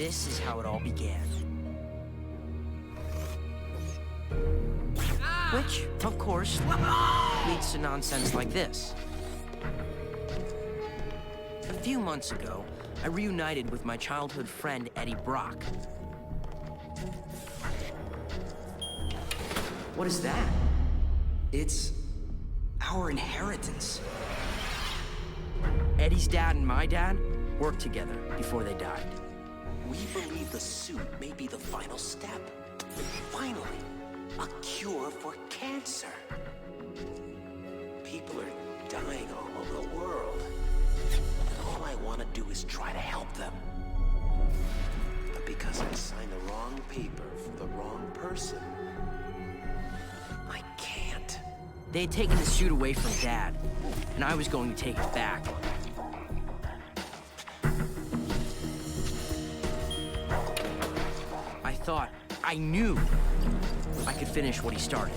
this is how it all began. Which, of course, leads to nonsense like this. A few months ago, I reunited with my childhood friend Eddie Brock. What is that? It's our inheritance. Eddie's dad and my dad worked together before they died. We believe the suit may be the final step. Finally, a cure for cancer. People are dying all over the world. And all I want to do is try to help them. But because I signed the wrong paper for the wrong person, I can't. They had taken the suit away from Dad, and I was going to take it back. I thought, I knew I could finish what he started.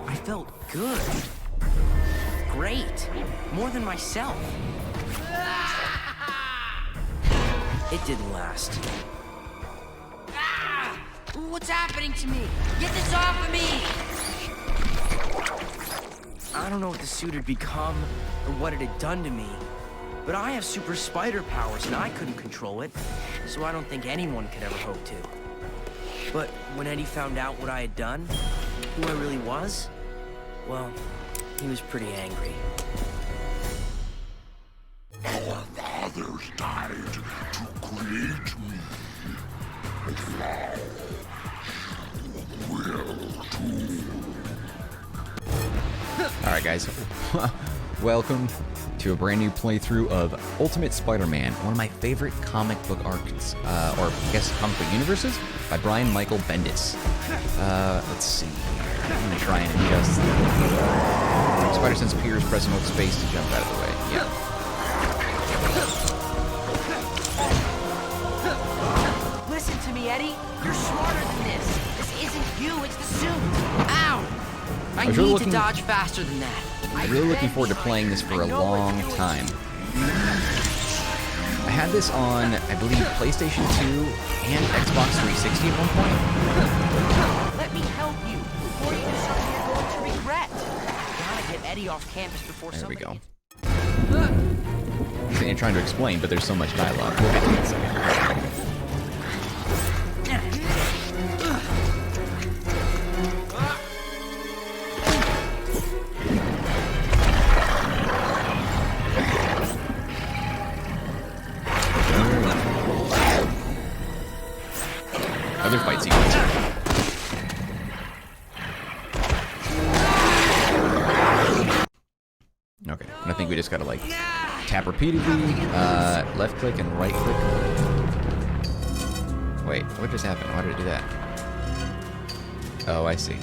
I felt good. Great. More than myself. It didn't last. What's happening to me? Get this off of me! I don't know what the suit had become or what it had done to me, but I have super spider powers and I couldn't control it, so I don't think anyone could ever hope to. But when Eddie found out what I had done, who I really was, well, he was pretty angry. Our fathers died to create me. And now, you will too. Alright guys, welcome to a brand new playthrough of Ultimate Spider-Man, one of my favorite comic book arcs, or I guess comic book universes, by Brian Michael Bendis. Let's see here. I'm gonna try and adjust. Spider-Sense appears, press and hold space to jump out of the way. Yeah. Listen to me, Eddie. You're smarter than this. This isn't you, it's the suit. Ow! I need to dodge faster than that. I'm really looking forward to playing this for a long time. I had this on, I believe, PlayStation 2 and Xbox 360 at one point. Let me help you before you do something you're going to regret. Gotta get Eddie off campus before There we somebody go. I'm trying to explain, but there's so much dialogue. We'll get to it in a second. Other fight sequence. Okay, and I think we just gotta like tap repeatedly, left click and right click. Wait, what just happened? Why did I do that? Oh, I see.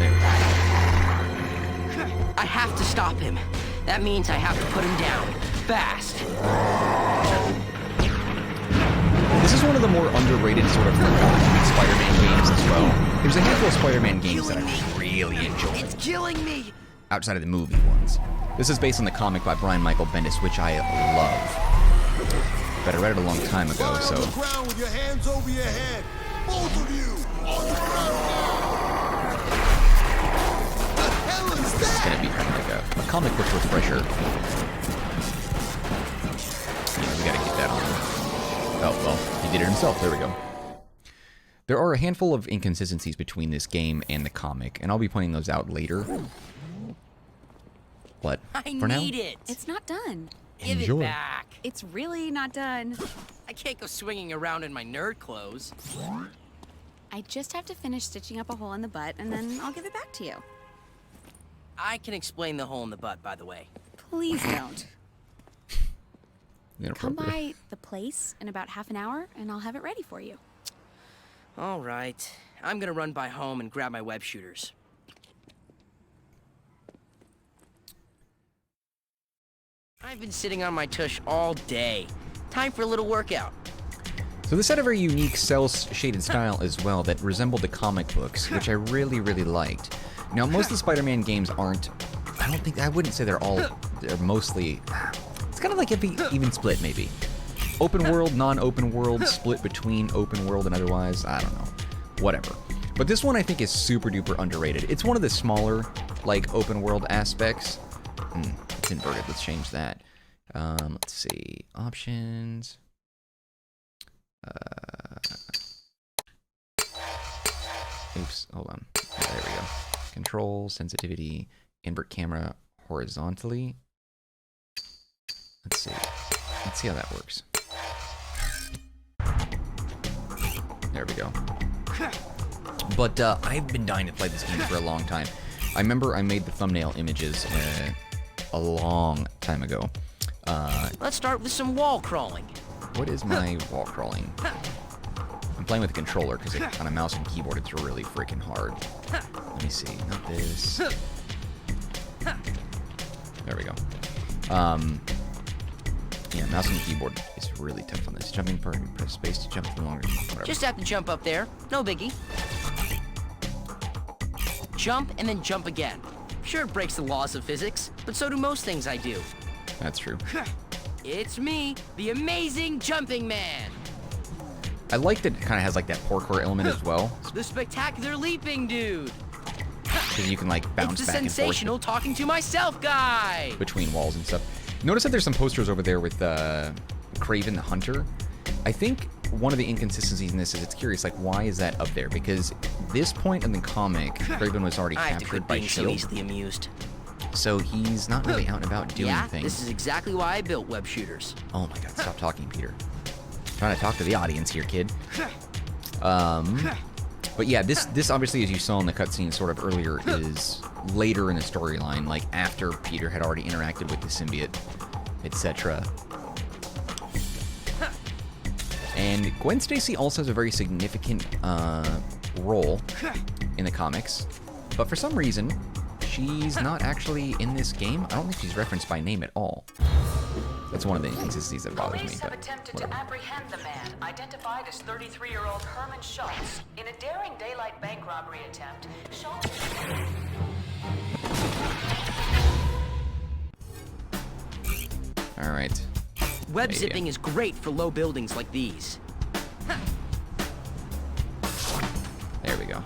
There. I have to stop him. That means I have to put him down. Fast. This is one of the more underrated sort of Spider-Man games as well. There's a handful of Spider-Man games that I really enjoy. It's killing me. Outside of the movie ones. This is based on the comic by Brian Michael Bendis, which I love. But I read it a long time ago, so... On the ground with your hands over your head. Both of you. On the ground now. The hell is This is that? gonna be kind of like a comic book refresher. Yeah, we gotta get that on. Oh, well, he did it himself. There we go. There are a handful of inconsistencies between this game and the comic, and I'll be pointing those out later. But for now, it. It's not done. Give enjoy. it back. It's really not done. I can't go swinging around in my nerd clothes. I just have to finish stitching up a hole in the butt, and then I'll give it back to you. I can explain the hole in the butt, by the way. Please don't. Come Inappropriate. by the place in about half an hour, and I'll have it ready for you. All right. I'm gonna run by home and grab my web shooters. I've been sitting on my tush all day. Time for a little workout. So this had a very unique cel-shaded style as well that resembled the comic books, which I really, really liked. Now, most of the Spider-Man games aren't, I wouldn't say they're mostly, it's kind of like even split, maybe. Open world, non-open world, split between open world and otherwise, I don't know. Whatever. But this one I think is super duper underrated. It's one of the smaller, like, open world aspects. It's inverted, let's change that. Let's see, options. Oops, hold on. There we go. Control, sensitivity, invert camera horizontally. Let's see how that works. There we go. But I've been dying to play this game for a long time. I remember I made the thumbnail images a long time ago. Let's start with some wall crawling. What is my wall crawling? I'm playing with a controller because on a mouse and keyboard it's really freaking hard. Let me see. Not this. There we go. Yeah, mouse and keyboard is really tough on this. Jumping part, press space to jump for longer. Whatever. Just have to jump up there. No biggie. Jump and then jump again. Sure, it breaks the laws of physics, but so do most things I do. That's true. It's me, the amazing jumping man. I like that it kind of has like that parkour element as well. The spectacular leaping dude. Because you can like bounce It's the back and forth sensational talking to myself guy. between walls and stuff. Notice that there's some posters over there with Kraven the Hunter. I think one of the inconsistencies in this is it's curious, like why is that up there? Because this point in the comic, Kraven was already I have to captured quit by being so S.H.I.E.L.D. easily amused. So he's not really out and about doing Yeah, things. this is exactly why I built web shooters. Oh my god, stop talking, Peter. Trying to talk to the audience here, kid. But yeah, this obviously, as you saw in the cutscene sort of earlier, is later in the storyline, like after Peter had already interacted with the symbiote, etc. And Gwen Stacy also has a very significant role in the comics, but for some reason, she's not actually in this game. I don't think she's referenced by name at all. That's one of the inconsistencies that bothers me. Police have attempted to apprehend the man, identified as 33-year-old Herman Schultz. In a daring daylight bank robbery attempt, Schultz... All right. Web zipping is great for low buildings like these. There we go.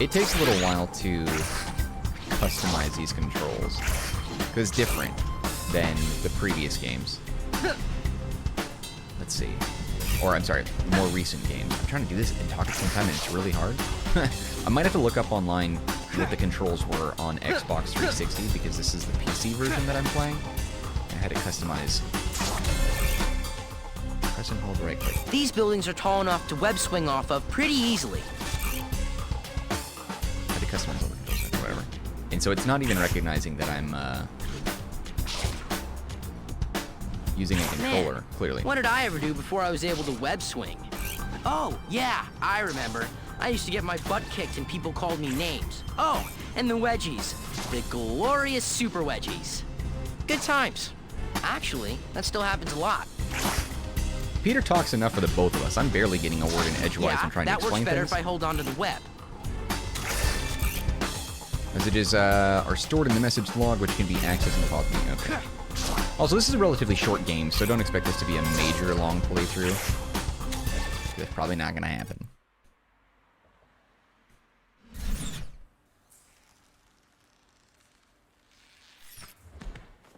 It takes a little while to customize these controls, because it's different than the previous games. Let's see. Or, I'm sorry, more recent games. I'm trying to do this and talk at the same time, and it's really hard. I might have to look up online what the controls were on Xbox 360, because this is the PC version that I'm playing. I had to customize. Press and hold right click. These buildings are tall enough to web swing off of pretty easily. I had to customize all the controls or whatever. And so it's not even recognizing that I'm using a controller, Man, clearly. What did I ever do before I was able to web swing? Oh, yeah, I remember. I used to get my butt kicked and people called me names. Oh, and the wedgies. The glorious super wedgies. Good times. Actually, that still happens a lot. Peter talks enough for the both of us. I'm barely getting a word in edgewise Yeah, when trying to that works explain better things. if I hold onto the web. Messages are stored in the message log, which can be accessed in the pause menu. Okay. Also, this is a relatively short game, so don't expect this to be a major long playthrough. That's probably not going to happen.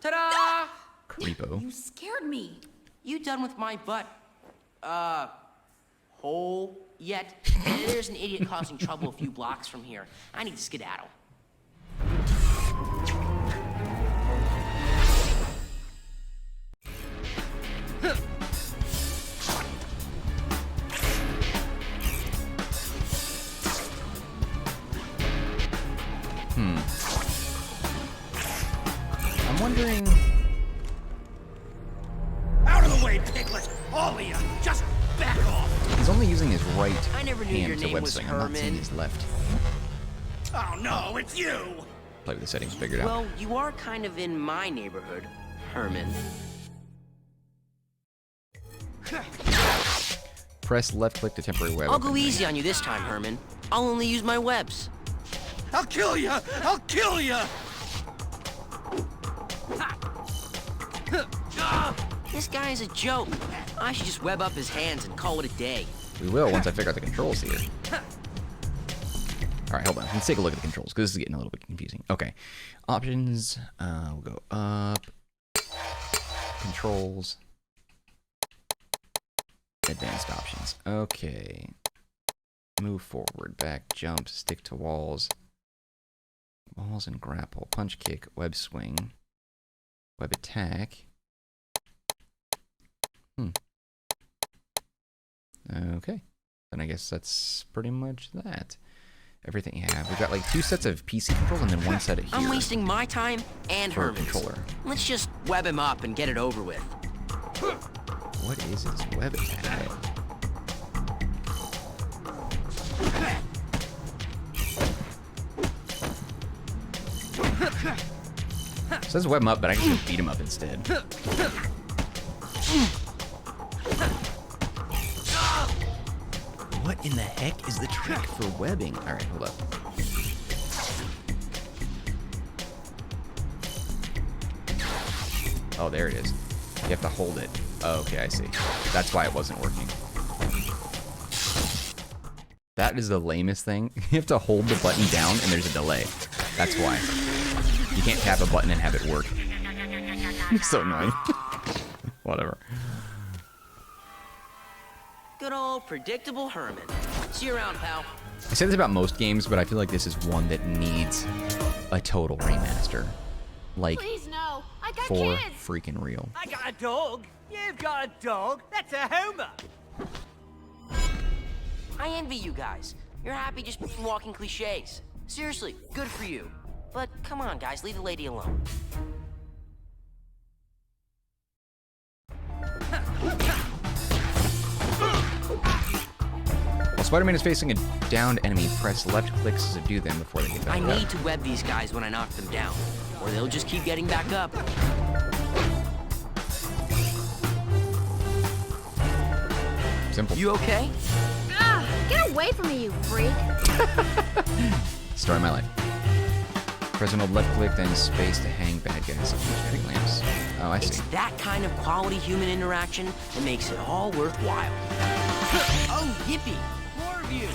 Ta-da! Creepo. You scared me. You done with my butt, hole yet? There's an idiot causing trouble a few blocks from here. I need to skedaddle. I'm wondering... Out of the way, Piglet! All of you, just back off! He's only using his right I never knew your hand to name web was swing. I'm not seeing Herman. his left. Oh no, it's you! Play with the settings figured out. Well, you are kind of in my neighborhood, Herman. press left click to temporary web. I'll go easy on you this time, Herman. I'll only use my webs. I'll kill you! I'll kill you! This guy is a joke. I should just web up his hands and call it a day. We will once I figure out the controls here. All right, hold on. Let's take a look at the controls because this is getting a little bit confusing. Okay, options. We'll go up. Controls. Advanced options. Okay. Move forward, back, jump, stick to walls. Walls and grapple. Punch kick, web swing. Web attack. Okay. Then I guess that's pretty much that. Everything you have. We've got like 2 sets of PC controls and then 1 set of here. I'm wasting my time and for a Herman's. controller. Let's just web him up and get it over with. What is this web attack? It says web him up, but I can just beat him up instead. What in the heck is the trick for webbing? All right, hold up. Oh, there it is. You have to hold it. Oh, okay, I see. That's why it wasn't working. That is the lamest thing. You have to hold the button down and there's a delay. That's why. You can't tap a button and have it work. It's so annoying. Whatever. Good old predictable Herman. See you around, pal. I say this about most games, but I feel like this is one that needs a total remaster. Like, Please, no. I got for kids. freaking real. I got a dog. You've got a dog. That's a Homer. I envy you guys. You're happy just being walking cliches. Seriously, good for you. But come on, guys, leave the lady alone. While Spider-Man is facing a downed enemy, press left clicks to subdue them before they get back I up. need to web these guys when I knock them down, or they'll just keep getting back up. Simple. You okay? Ah, get away from me, you freak. Story of my life. Press and hold left click, then space to hang bad guys on street lamps. Oh, I see. It's that kind of quality human interaction that makes it all worthwhile. Oh, yippee! More of you!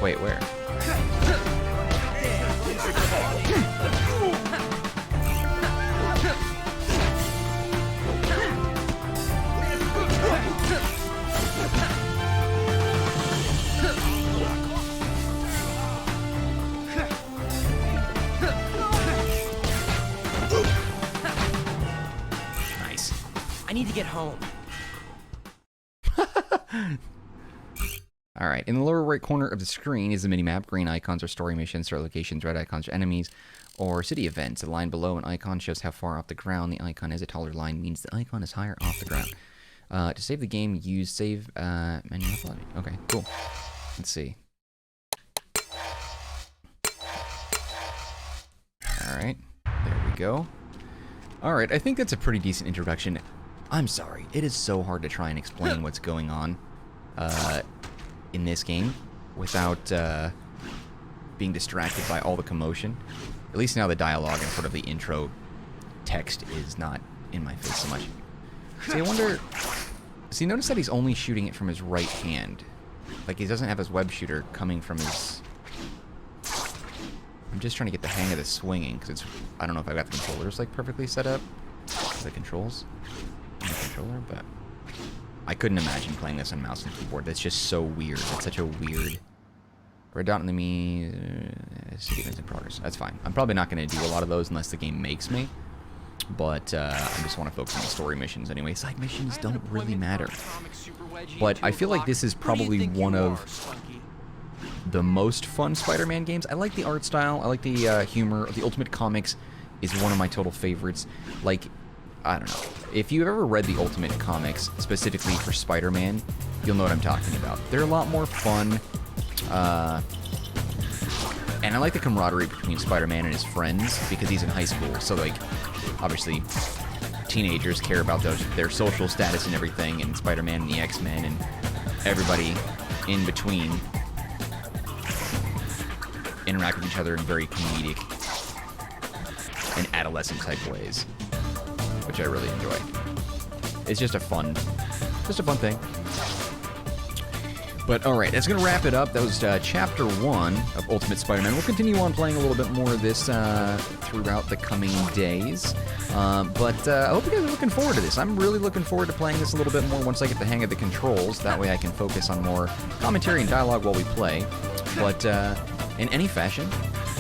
Wait, where? Nice. I need to get home. All right, in the lower right corner of the screen is the minimap. Green icons are story missions, start locations, red icons are enemies, or city events. The line below an icon shows how far off the ground the icon is. A taller line means the icon is higher off the ground. To save the game, use save menu. Okay, cool. Let's see. All right, there we go. All right, I think that's a pretty decent introduction. I'm sorry, it is so hard to try and explain what's going on in this game without being distracted by all the commotion. At least now the dialogue and sort of the intro text is not in my face so much. See, I wonder... See, notice that he's only shooting it from his right hand. Like, he doesn't have his web shooter coming from his... I'm just trying to get the hang of the swinging, because it's... I don't know if I've got the controllers, like, perfectly set up. The controls on the controller, but... I couldn't imagine playing this on mouse and keyboard. That's just so weird. It's such a weird... Red dot enemy... Statements in progress. That's fine. I'm probably not going to do a lot of those unless the game makes me. But I just want to focus on the story missions anyway. Side missions don't really matter. But I feel like this is probably one of the most fun Spider-Man games. I like the art style. I like the humor. The Ultimate Comics is one of my total favorites. Like, I don't know. If you've ever read the Ultimate Comics, specifically for Spider-Man, you'll know what I'm talking about. They're a lot more fun. And I like the camaraderie between Spider-Man and his friends because he's in high school. So, like, obviously, teenagers care about their social status and everything, and Spider-Man and the X-Men and everybody in between interact with each other in very comedic and adolescent type ways, which I really enjoy. It's just a fun thing. But alright, that's going to wrap it up. That was Chapter 1 of Ultimate Spider-Man. We'll continue on playing a little bit more of this throughout the coming days. But I hope you guys are looking forward to this. I'm really looking forward to playing this a little bit more once I get the hang of the controls. That way I can focus on more commentary and dialogue while we play. But in any fashion,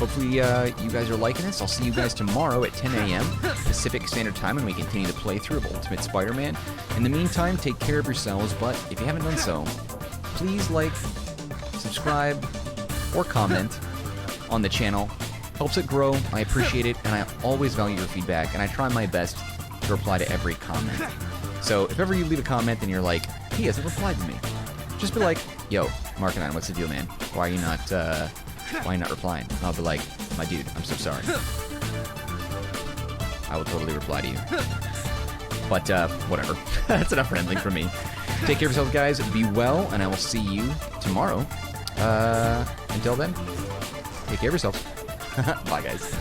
hopefully you guys are liking this. I'll see you guys tomorrow at 10 a.m. Pacific Standard Time when we continue the playthrough of Ultimate Spider-Man. In the meantime, take care of yourselves, but if you haven't done so, please like, subscribe, or comment on the channel. Helps it grow. I appreciate it, and I always value your feedback, and I try my best to reply to every comment. So if ever you leave a comment and you're like, he hasn't replied to me, just be like, yo, Marcanine, what's the deal, man? Why are you not replying? I'll be like, my dude, I'm so sorry. I will totally reply to you. But, whatever. That's enough rambling from me. Take care of yourselves, guys. Be well, and I will see you tomorrow. Until then, take care of yourselves. Bye, guys.